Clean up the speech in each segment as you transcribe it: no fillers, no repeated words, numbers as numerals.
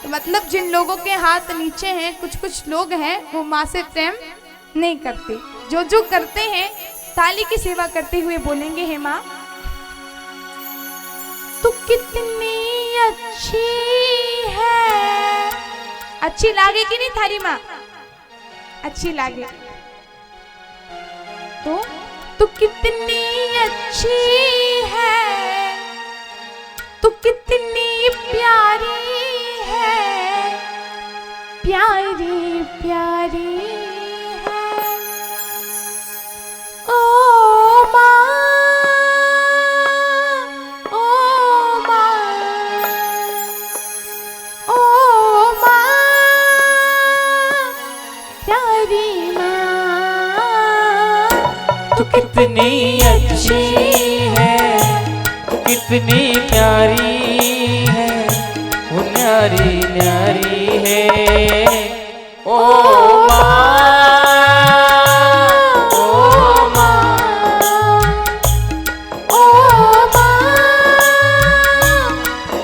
मतलब जिन लोगों के हाथ नीचे हैं, कुछ कुछ लोग हैं वो माँ से प्रेम नहीं करते। जो जो करते हैं ताली की सेवा करते हुए बोलेंगे, हे माँ तू कितनी अच्छी है। अच्छी लागे कि नहीं थारी माँ? अच्छी लागे तो तू कितनी अच्छी है, तू कितनी प्यारी है, प्यारी प्यारी है। ओ माँ, ओ माँ, ओ माँ, प्यारी माँ, तू कितनी अच्छी है, तू कितनी प्यारी है, वो न्यारी न्यारी है। ओ माँ, ओ माँ, ओ माँ,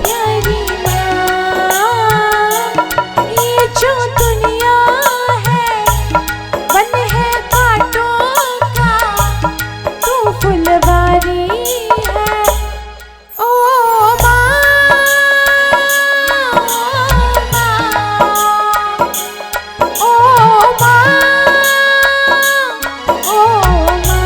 प्यारी माँ, ये जो दुनिया है वन है कांटों का, तू फुलवारी है। ओ माँ, ओ माँ, ओ माँ।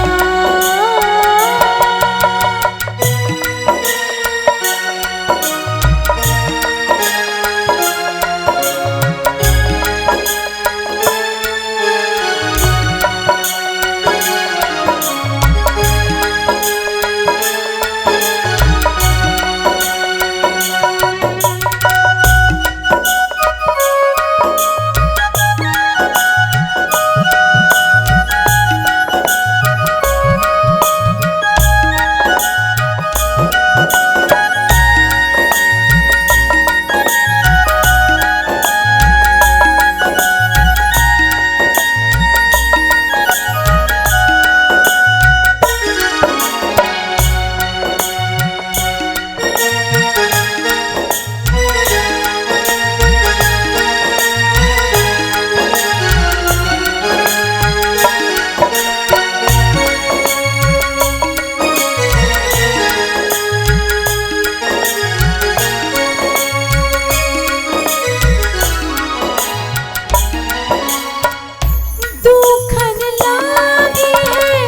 दुखन लागी है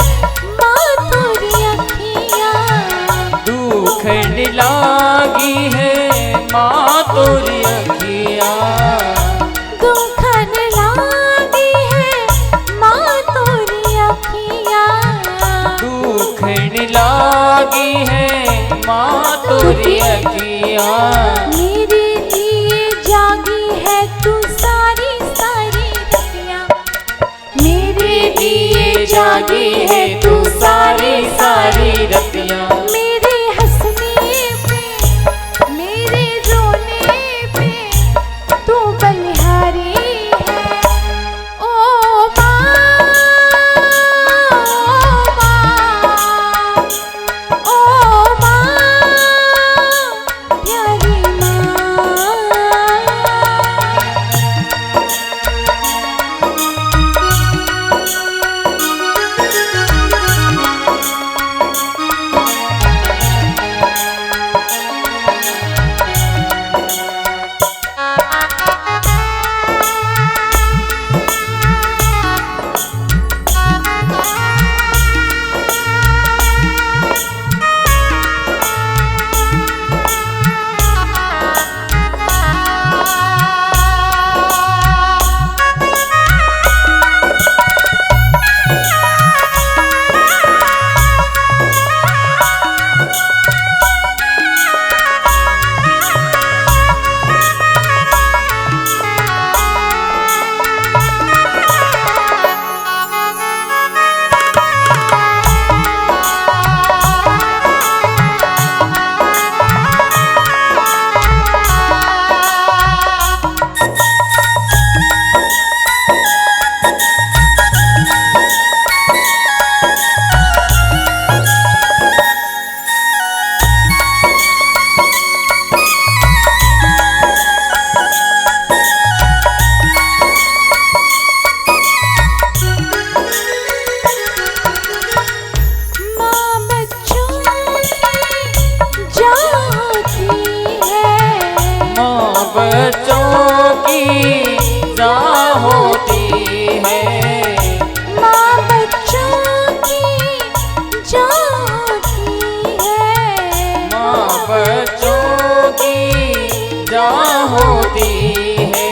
माँ तोरी अखियाँ, दुखन लागी है माँ तोरी अखियाँ, दुखन लागी है माँ तोरी अखियाँ, दुखन लागी है माँ तोरी अखियाँ। मेरे लिए जागी है तू सारी सारी रतियाँ, मेरे लिए जागी है तू सारी सारी रतियाँ। मेरे हंसने पे मेरे रोने पे तू बलिहारी है। ओ माँ, ओ माँ, प्यारी माँ। बच्चों की जान होती है। माँ बच्चों की जान होती है। माँ बच्चों की जान होती है।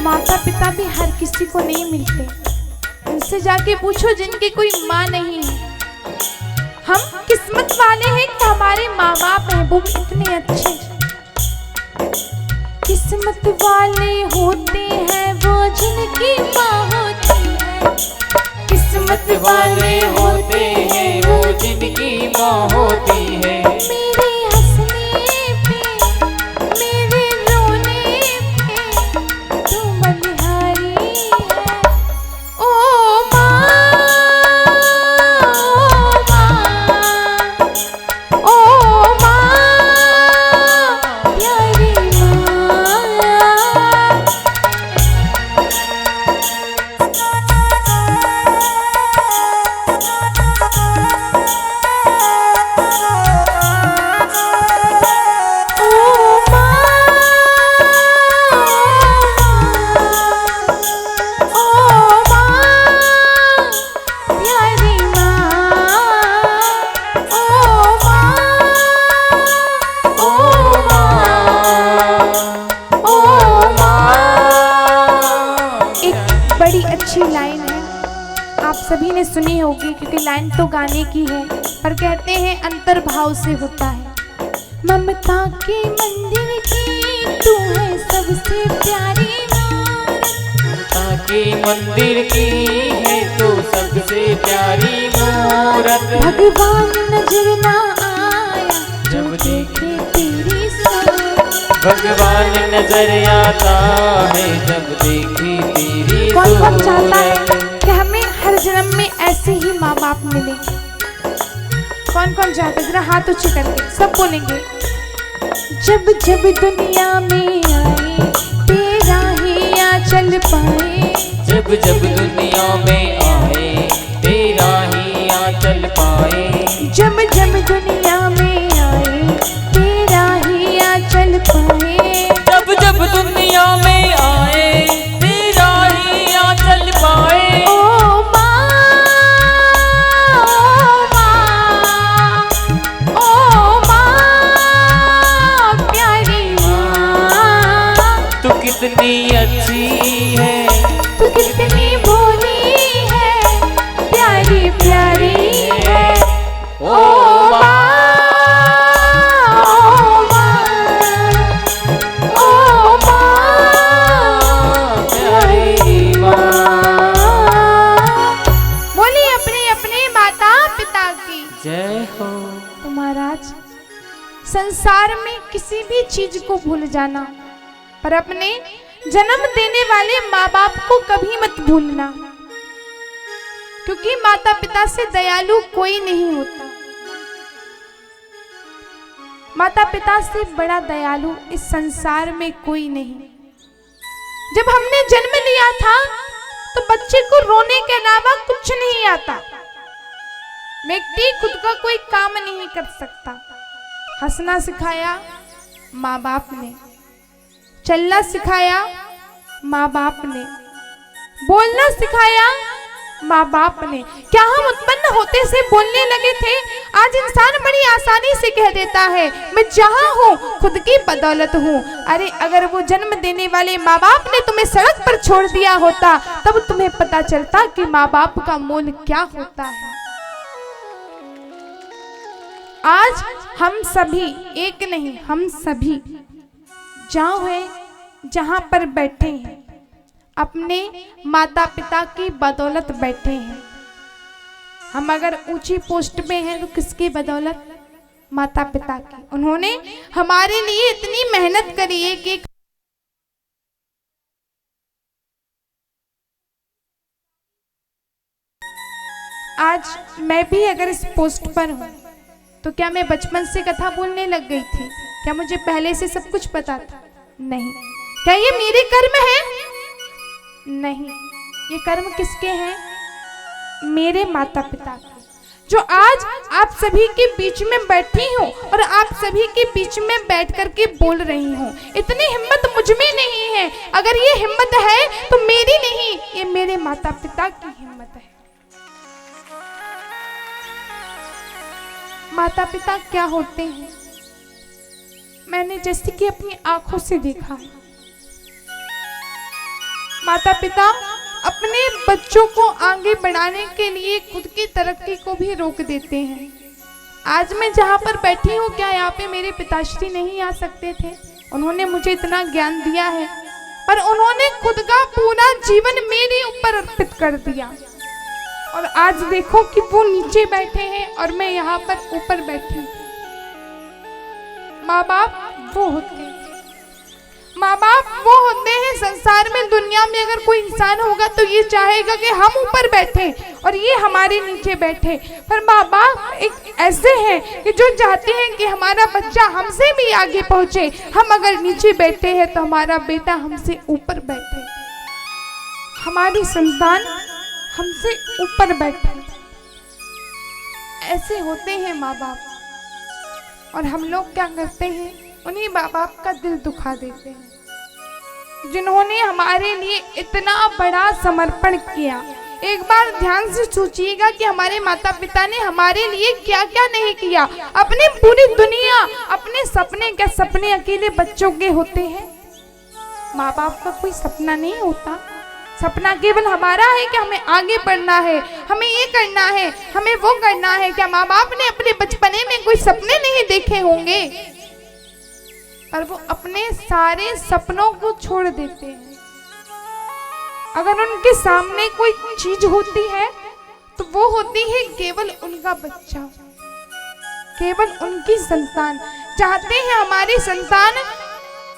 माता पिता भी हर किसी को नहीं मिलते, उनसे जाके पूछो जिनकी कोई माँ नहीं है। हम किस्मत वाले हैं कि हमारे माँ बाप हैं, वो भी इतने अच्छे। किस्मत वाले होते हैं वो जिनकी माँ होती है। किस्मत वाले होते हैं वो जिनकी माँ होती है। मेरे हंसने पे, मेरे रोने पे तू बलिहारी है। ओ माँ, ओ माँ, प्यारी माँ। बड़ी अच्छी लाइन है, आप सभी ने सुनी होगी क्योंकि लाइन तो गाने की है, पर कहते हैं अंतर भाव से होता है। ममता के मंदिर की तू है सबसे प्यारी मूरत। ममता के मंदिर की है तो सबसे प्यारी मूरत। भगवान नजर ना आया जब देखे तेरी सूरत। भगवान नजर आता है जब देखी तेरी कौन कौन चाहता है सूरत। कि हमें हर जन्म में ऐसे ही माँ बाप मिले? कौन कौन चाहता है? जरा हाथ ऊंचे करके सब बोलेंगे। जब जब दुनिया में आए तेरा ही आंचल पाए। जब जब दुनिया में आए तेरा ही आंचल पाए। जब जब दुनिया में आए तेरा ही आंचल पाए। जब जब दुनिया में आए तेरा ही आंचल पाए। ओ माँ, ओ माँ, प्यारी माँ। तू कितनी अच्छी है, तू कितनी भोली है, प्यारी प्यारी है। ओ माँ, ओ माँ, ओ माँ, प्यारी माँ। बोलिए अपने अपने माता पिता की जय हो। तो महाराज, संसार में किसी भी चीज को भूल जाना, पर अपने जन्म देने वाले माँ बाप को कभी मत भूलना, क्योंकि माता पिता से दयालु कोई नहीं होता। माता पिता से बड़ा दयालु इस संसार में कोई नहीं। जब हमने जन्म लिया था तो बच्चे को रोने के अलावा कुछ नहीं आता। व्यक्ति खुद का कोई काम नहीं कर सकता। हंसना सिखाया माँ बाप ने, चलना सिखाया माँ बाप ने, बोलना सिखाया माँ बाप ने। क्या हम उत्पन्न होते से बोलने लगे थे? आज इंसान बड़ी आसानी से कह देता है मैं जहाँ हूँ खुद की बदौलत हूँ। अरे अगर वो जन्म देने वाले माँ बाप ने तुम्हें सड़क पर छोड़ दिया होता तब तुम्हें पता चलता कि माँ बाप का मोल क्या होता है। आज हम सभी, एक नहीं हम सभी जहाँ है जहाँ पर बैठे हैं अपने माता पिता की बदौलत बैठे हैं। हम अगर ऊंची पोस्ट में हैं तो किसकी बदौलत? माता पिता की। उन्होंने हमारे लिए इतनी मेहनत करी है कि आज मैं भी अगर इस पोस्ट पर हूँ तो क्या मैं बचपन से कथा बोलने लग गई थी? क्या मुझे पहले से सब कुछ पता था? नहीं। क्या ये मेरे कर्म है? नहीं। ये कर्म किसके हैं? मेरे माता पिता के। जो आज आप सभी के बीच में बैठी हूँ और आप सभी के बीच में बैठ कर के बोल रही हूँ। इतनी हिम्मत मुझ में नहीं है। अगर ये हिम्मत है तो मेरी नहीं, ये मेरे माता पिता की हिम्मत है। माता पिता क्या होते हैं, मैंने जैसे कि अपनी आंखों से देखा है। माता पिता अपने बच्चों को आगे बढ़ाने के लिए खुद की तरक्की को भी रोक देते हैं। आज मैं जहाँ पर बैठी हूँ, क्या यहाँ पे मेरे पिताश्री नहीं आ सकते थे? उन्होंने मुझे इतना ज्ञान दिया है, पर उन्होंने खुद का पूरा जीवन मेरे ऊपर अर्पित कर दिया। और आज देखो कि वो नीचे बैठे हैं और मैं यहाँ पर ऊपर बैठी हूँ। माँ बाप वो होते हैं, माँ बाप वो होते हैं। संसार में, दुनिया में अगर कोई इंसान होगा तो ये चाहेगा कि हम ऊपर बैठे और ये हमारे नीचे बैठे, पर माँ बाप एक ऐसे हैं कि जो चाहते हैं कि हमारा बच्चा हमसे भी आगे पहुँचे। हम अगर नीचे बैठे हैं तो हमारा बेटा हमसे ऊपर बैठे, हमारी संतान हमसे ऊपर बैठे। ऐसे होते हैं माँ बाप। और हम लोग क्या करते हैं, उन्हीं माँ बाप का दिल दुखा देते हैं जिन्होंने हमारे लिए इतना बड़ा समर्पण किया। एक बार ध्यान से सोचिएगा कि हमारे माता पिता ने हमारे लिए क्या क्या नहीं किया। अपनी पूरी दुनिया, अपने सपने, क्या सपने अकेले बच्चों के होते हैं? माँ बाप का कोई सपना नहीं होता। सपना केवल हमारा है कि हमें आगे बढ़ना है, हमें ये करना है, हमें वो करना है। क्या माँ बाप ने अपने बचपने में कोई सपने नहीं देखे होंगे? पर वो अपने सारे सपनों को छोड़ देते हैं। अगर उनके सामने कोई चीज होती है तो वो होती है केवल उनका बच्चा, केवल उनकी संतान। चाहते हैं हमारी संतान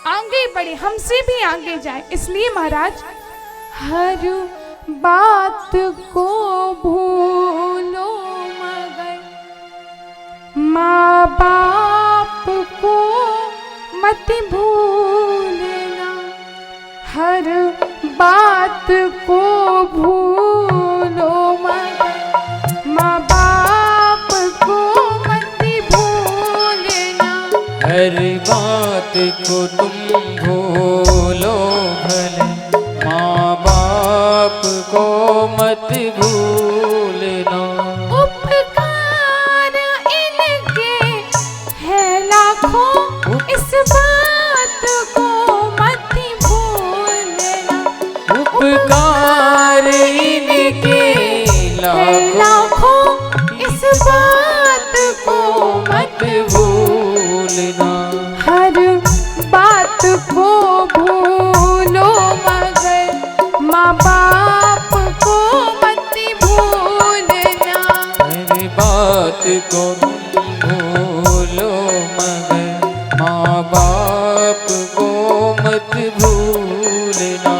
आगे बढ़े, हमसे भी आगे जाए। इसलिए महाराज, हर बात को भूलो मगर माँ बाप को मत भूलना। हर बात को भूलो मगर माँ बाप को मत भूलना। हर बात को तुम भूलो भले, माँ बाप को मत भूलना। उपकार इनके है लाखों, इस बात को मत भूलना। उपकार इनके लाखों, इस बात को मत भूलना। हर बात को भूलो मगर माँ बाप को मत भूलना। हर बात को तुम भूलो मगर माँ बाप को मत भूलना।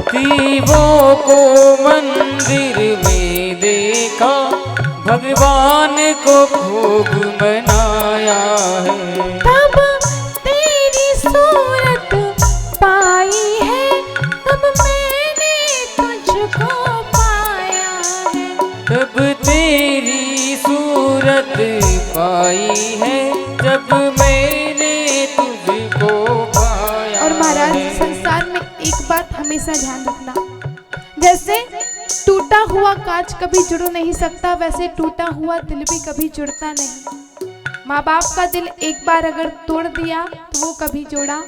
देवों को मंदिर में देखा, भगवान को खूब मनाया है। तब तेरी सूरत पाई है, तब मैंने तुझको पाया है। तब तेरी सूरत पाई है, जब मैंने तुझको पाया। और महाराज, संसार में एक बात हमेशा ध्यान रखना, जैसे टूटा हुआ कांच कभी जुड़ नहीं सकता, वैसे टूटा हुआ दिल भी कभी जुड़ता नहीं। माँ बाप का दिल एक बार अगर तोड़ दिया तो वो कभी जोड़ा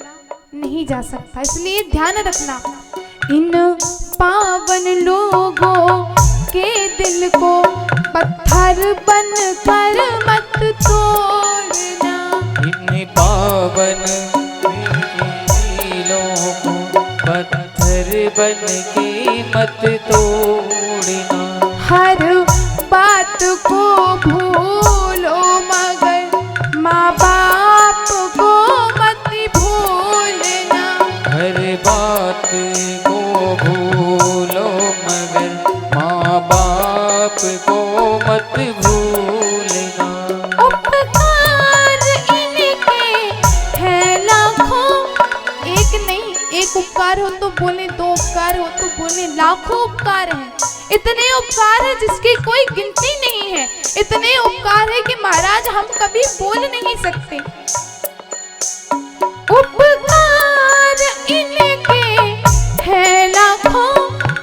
नहीं जा सकता। इसलिए ध्यान रखना, इन पावन लोगों के दिल को पत्थर बन कर मत तोड़ना। इन पावन दिलों को पत्थर बन के मत तोड़ना। हर बात को भूलो मगर माँ बाप को मत भूलना। हर बात को भूलो मगर माँ बाप को मत भूलना। उपकार इनके हैं लाखों, एक नहीं, एक उपकार हो तो बोले, दो उपकार हो तो बोले, लाखों उपकार हैं। इतने उपकार है जिसकी कोई गिनती नहीं है। इतने उपकार है कि महाराज हम कभी बोल नहीं सकते। उपकार इनके हैं लाखों,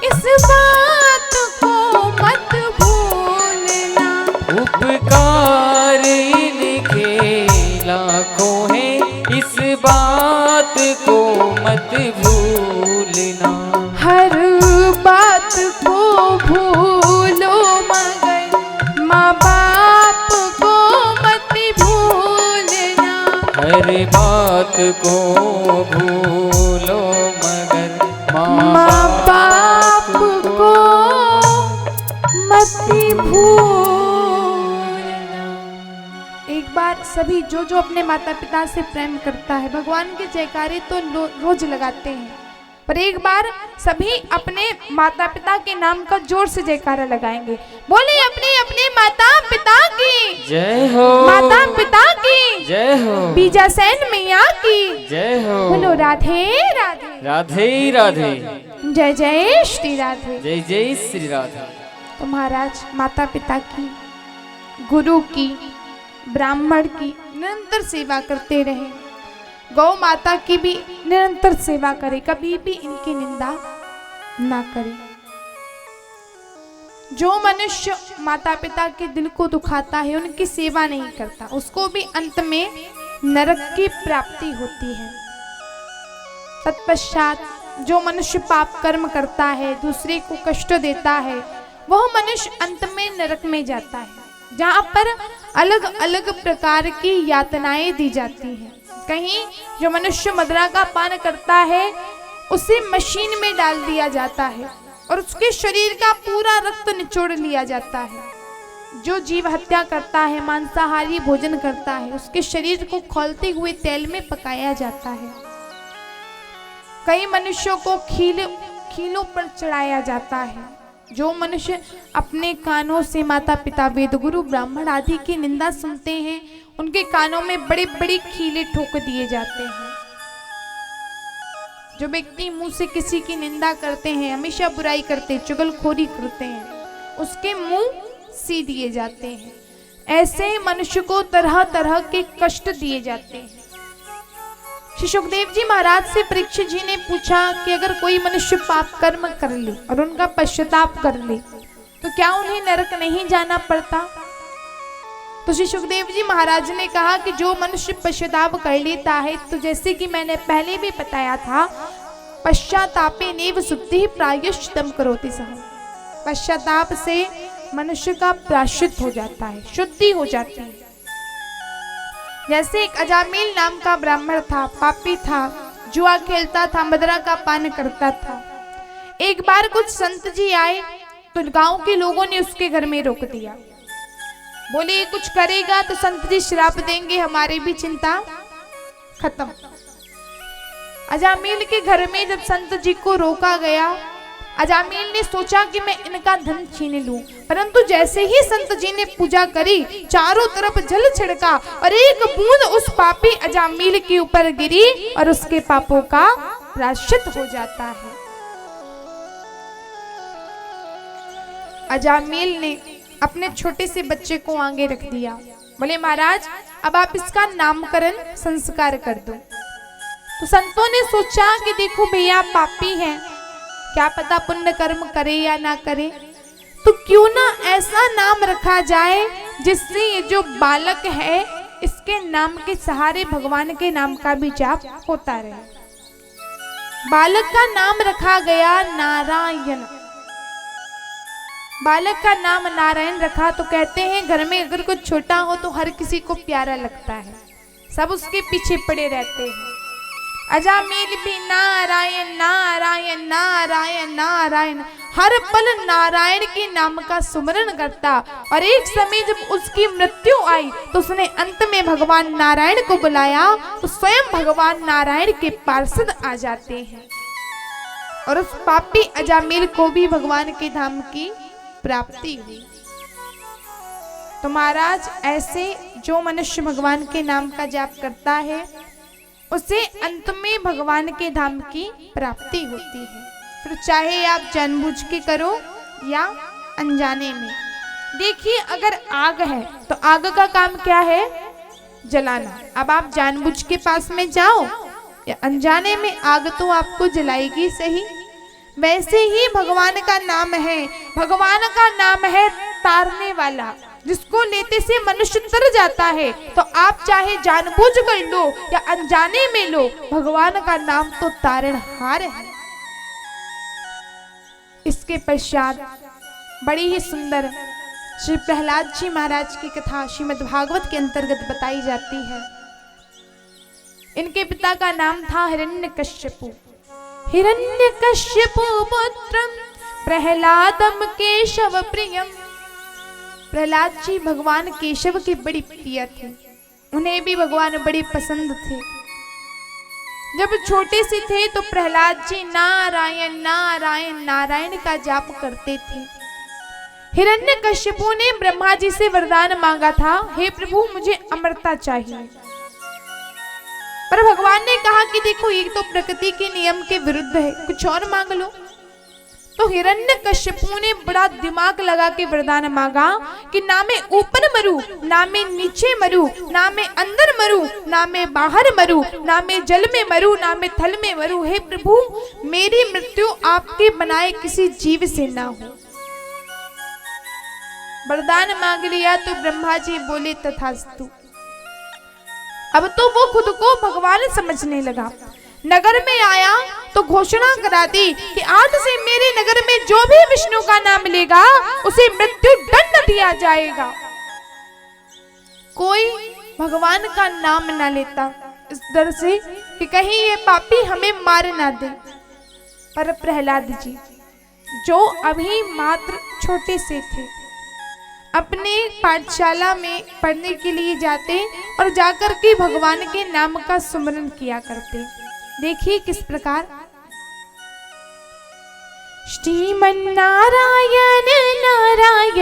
इस बात को मत भूलना। उपकार इनके लाखों हैं, इस बात को मत भूलना। हर बात को भूलो मगर माँ बाप को मत भूलना। हर बात को भूलो मगर माँ बाप को मत भूलना। एक बार सभी जो अपने माता पिता से प्रेम करता है, भगवान के जयकारे तो रोज लगाते हैं, पर एक बार सभी अपने माता पिता के नाम का जोर से जयकारा लगाएंगे। बोले अपने अपने माता पिता की जय हो, माता पिता की जय हो, बीजासेन मैया की जय हो। बोलो राधे राधे, राधे राधे, जय जय श्री राधे। जय जय श्री राधे। तो महाराज माता पिता की, गुरु की, ब्राह्मण की निरंतर सेवा करते रहे। गौ माता की भी निरंतर सेवा करे, कभी भी इनकी निंदा ना करे। जो मनुष्य माता पिता के दिल को दुखाता है, उनकी सेवा नहीं करता, उसको भी अंत में नरक की प्राप्ति होती है। तत्पश्चात जो मनुष्य पाप कर्म करता है, दूसरे को कष्ट देता है, वह मनुष्य अंत में नरक में जाता है, जहाँ पर अलग अलग प्रकार की यातनाएं दी जाती हैं। कहीं जो मनुष्य मदिरा का पान करता है उसे मशीन में डाल दिया जाता है और उसके शरीर का पूरा रक्त निचोड़ लिया जाता है। जो जीव हत्या करता है, मांसाहारी भोजन करता है, उसके शरीर को खौलते हुए तेल में पकाया जाता है। कई मनुष्यों को खीलों पर चढ़ाया जाता है। जो मनुष्य अपने कानों से माता पिता, वेद गुरु, ब्राह्मण आदि की निंदा सुनते हैं, उनके कानों में बड़े बड़े खीले ठोक दिए जाते हैं। जो व्यक्ति मुंह से किसी की निंदा करते हैं, हमेशा बुराई करते, चुगलखोरी करते हैं, उसके मुंह सी दिए जाते हैं। ऐसे मनुष्य को तरह तरह के कष्ट दिए जाते हैं। श्री सुखदेव जी महाराज से परीक्षित जी ने पूछा कि अगर कोई मनुष्य पाप कर्म कर ले और उनका पश्चाताप कर ले तो क्या उन्हें नरक नहीं जाना पड़ता? तो श्री सुखदेव जी महाराज ने कहा कि जो मनुष्य पश्चाताप कर लेता है, तो जैसे कि मैंने पहले भी बताया था, पश्चातापे नेव शुद्धि प्रायश्चितम करोति सः। पश्चाताप से मनुष्य का प्रायश्चित हो जाता है, शुद्धि हो जाती है। जैसे एक अजामिल नाम का ब्राह्मण था, पापी था, जुआ खेलता था, मदिरा का पान करता था। एक बार कुछ संत जी आए तो गांव के लोगों ने उसके घर में रोक दिया। बोले ये कुछ करेगा तो संत जी श्राप देंगे, हमारी भी चिंता खत्म। अजामिल के घर में जब संत जी को रोका गया, अजामिल ने सोचा कि मैं इनका धन छीन लूं, परंतु जैसे ही संत जी ने पूजा करी, चारों तरफ जल छिड़का और एक बूंद उस पापी अजामिल के ऊपर गिरी और उसके पापों का प्रायश्चित हो जाता है। अजामिल ने अपने छोटे से बच्चे को आगे रख दिया। बोले महाराज अब आप इसका नामकरण संस्कार कर दो। तो संतों ने सोचा कि देखो भैया पापी हैं, क्या पता पुण्य कर्म करे या ना करे, तो क्यों ना ऐसा नाम रखा जाए जिससे ये जो बालक है इसके नाम के सहारे भगवान के नाम का भी जाप होता रहे। बालक का नाम रखा गया नारायण। बालक का नाम नारायण रखा तो कहते हैं घर में अगर कुछ छोटा हो तो हर किसी को प्यारा लगता है, सब उसके पीछे पड़े रहते हैं। अजामिल भी नारायण नारायण नारायण नारायण, हर पल नारायण के नाम का सुमरन करता। और एक समय जब उसकी मृत्यु आई तो उसने अंत में भगवान नारायण को बुलाया तो स्वयं भगवान नारायण के पार्षद आ जाते हैं और उस पापी अजामिल को भी भगवान के धाम की प्राप्ति हुई। तो महाराज ऐसे जो मनुष्य भगवान के नाम का जाप करता है उसे अंत में भगवान के धाम की प्राप्ति होती है। फिर चाहे आप जानबूझ के करो या अनजाने में। देखिए अगर आग है तो आग का काम क्या है? जलाना। अब आप जानबूझ के पास में जाओ या अनजाने में, आग तो आपको जलाएगी सही। वैसे ही भगवान का नाम है, भगवान का नाम है तारने वाला, जिसको लेते से मनुष्य तर जाता है। तो आप चाहे जानबूझ कर लो या अनजाने में लो, भगवान का नाम तो तारणहार है। इसके पश्चात बड़ी ही सुंदर श्री प्रहलाद जी महाराज की कथा श्रीमद् भागवत के अंतर्गत बताई जाती है। इनके पिता का नाम था हिरण्यकश्यपु। हिरण्यकश्यपु पुत्रम प्रहलादम केशव प्रियम। प्रहलाद जी भगवान केशव के बड़ी प्रिय थे, उन्हें भी भगवान बड़े पसंद थे। जब छोटे से थे तो प्रहलाद जी नारायण नारायण नारायण का जाप करते थे। हिरण्यकश्यपु ने ब्रह्मा जी से वरदान मांगा था, हे प्रभु मुझे अमरता चाहिए। पर भगवान ने कहा कि देखो ये तो प्रकृति के नियम के विरुद्ध है, कुछ और मांग लो। तो हिरण्यकश्यपु ने बड़ा दिमाग लगा के वरदान मांगा कि ना मैं ऊपर मरूं, ना मैं नीचे मरूं, ना मैं अंदर मरूं, ना मैं बाहर मरूं, ना मैं जल में मरूं, ना मैं थल में मरूं। हे प्रभु मेरी मृत्यु आपके बनाए किसी जीव से ना हो। वरदान मांग लिया तो ब्रह्मा जी बोले तथास्तु। अब तो वो खुद को भगवान समझने लगा। नगर में आया तो घोषणा करा दी कि आज से मेरे नगर में जो भी विष्णु का नाम लेगा उसे मृत्यु दंड दिया जाएगा। कोई भगवान का नाम ना लेता इस डर से कि कहीं ये पापी हमें मार ना दे। पर प्रहलाद जी जो अभी मात्र छोटे से थे, अपने पाठशाला में पढ़ने के लिए जाते और जाकर के भगवान के नाम का सुमरन किया करते। देखिए किस प्रकार श्रीमन्नारायण नारायण